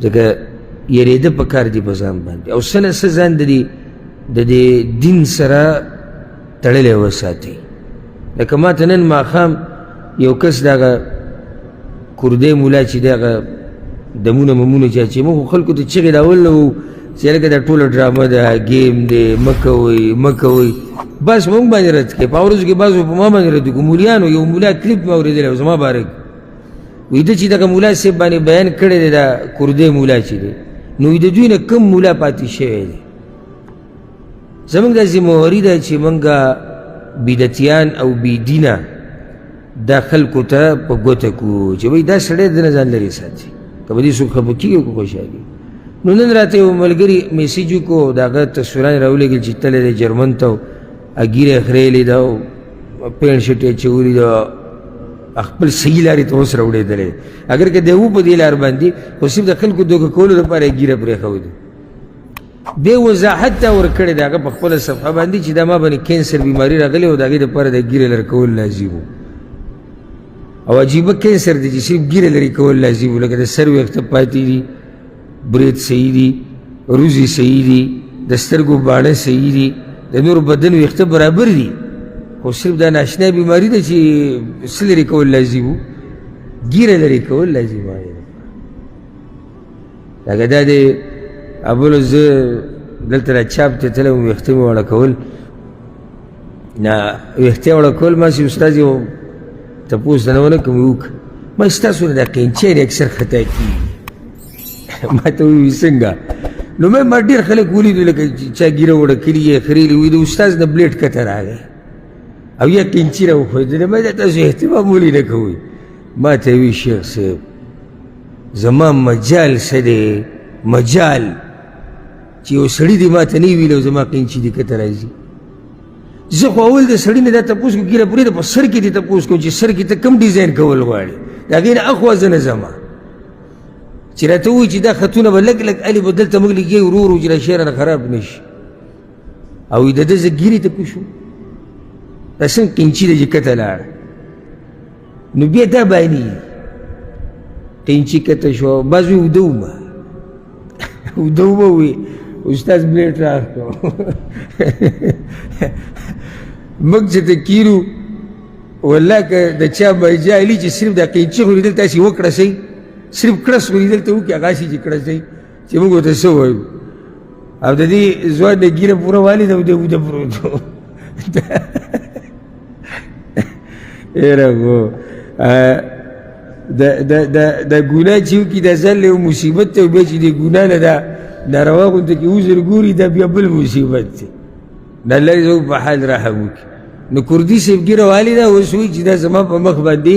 ځکه یریده پکار دي په ځان باندې او څه نه څه ځان د دې دین سره تړلی وساتئ. لکه ما ته نن ماښام یو کس دغه کردی مولا چې دغه دمونه ممونه چې اچوي، موږ خو خلکو ته چغې راول نه وو چې هلکه دا ټوله ډرامه ده، ګیم دی، مه کوئ مه کوئ. بس موږ باندې رد کړې. په ورځو کې بعضو په ما باندې رد کړو. مولیانو یو مولا کلیپ مې اورېدلی و زما باره کې، وایي ده چې دغه مولا صاحب باندې بیان کړی دی دا کردی مولا چې دی، نو د دوی نه کم مولا پاتې شوی دی. زموږ دا ذمهواري ده چې موږ بدعتیان او بېدینه دا خلکو ته په ګوته کړو چې وایي دا سړی د نه ځان لرې ساتي، که به دې څوک خفه کېږي او که خوشحالي. نو نن راته یو ملګري میسیج وکړو، د هغه تصویران یې راولېږل چې تللی دی جرمن ته، ږیره یې خریلې ده او پینټ شرټ یې اچولي ده، خپل صحیح لارې ته اوس راوړېدلی. اگر که دی و په دې لار باندې، خو صرف د خلکو دوکه کولو لپاره یې ږیره پرېښودې. دې وضاحت دا ورکړې ده هغه په خپله صفحه باندې چې دا ما باندې کینسر بیماري راغلې او د هغې دپاره د ږیره لرې کول لازم و. او عجیبه کینسر دی چې صرف ږیره لرې کول لازم و، لکه د سر ویښته پاتې دي، برید صحیح دي، روزي صحیح دي، د سترګو باڼه صحیح دي، د نور بدن ویښته برابر دي، خو صرف دا ناشنا بیماري ده چې څه لرې کول لازم و، ږیره لرې کول لازم و. لکه دا دی ابلو زه دلته را چاپ ته تللی وم ویښته مې وړه کول، نه ویښته یې وړه کول، ما چې استاد یو تپوس نه ونه کوم وکړه، ما ستاسو نه دا قینچی دی اکثر خطا کېږي. ما ته ووایي څنګه؟ نو ما ډېر خلک ولیدو لکه چا ږیره وړه کړي یې خریلي وي، د استاذ نه بلیډ کته راغی او یا قینچي را وښودلې. ما دا تاسو اهتمام ولې نه کوئ؟ ما ته یې ووایي شیخ صاحب زما مجال څه دی، مجال چې یو سړي دی ما ته نه ویلي او زما قینچي دې کته راځي. زه خو اول د سړي نه دا تپوس کوم ږیره پرېږده، په سر کې دې تپوس کوم چې سر کې ته کوم ډیزاین کول غواړې، د هغې نه اخوا زه نه ځمه. چې راته ووایي چې دا خطونه به لږ لږ الې به دلته موږ لګېږي ورو ورو چې دا شی رانه خراب نه شي. او د ده زه ږیرې ته پوه شوم دا څنګه قینچي ده چې کته لاړه. نو بیا دا بیانېږي قینچي کته شوه، بعض وایي اوده ومه اوده ومه وایي استاذ بلیډ راکړو. موږ چې ته کیرو والله که د چا جاهلي چې صرف دا قینچي خو لیدل تاسې وکړسئ، صرف کړس خو لیدل ته وکړي هغه شي چې کړسئ چې موږ ورته څه وایو. او د دې ځوان نه ږیره پوره والې ده او دی اوده پروت و. ایره خو د ګناه چې وکړي دا ځان له یو مصیبت ته، بیا چې د ګناه نه دا ناروا غونته کې وزر ګوري دا بیا بل مصیبت دی. د الله دې زموږ په حال رحم وکړي. نو کردي صاحب ږیره والې ده، اوس وایي چې دا زما په مخ باندې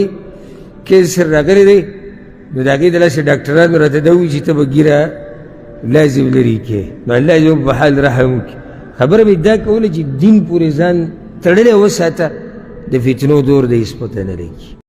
کینسر راغلی دی، نو د هغې دلاسې ډاکټرانو راته دا وایي چې ته به ږیره لازم لرې کړې. نو الله دې زموږ په حال رحم وکړي. خبره مې دا کوله چې دین پورې ځان تړلی وساته، د فتنو دور د هېڅ پته نه لګي.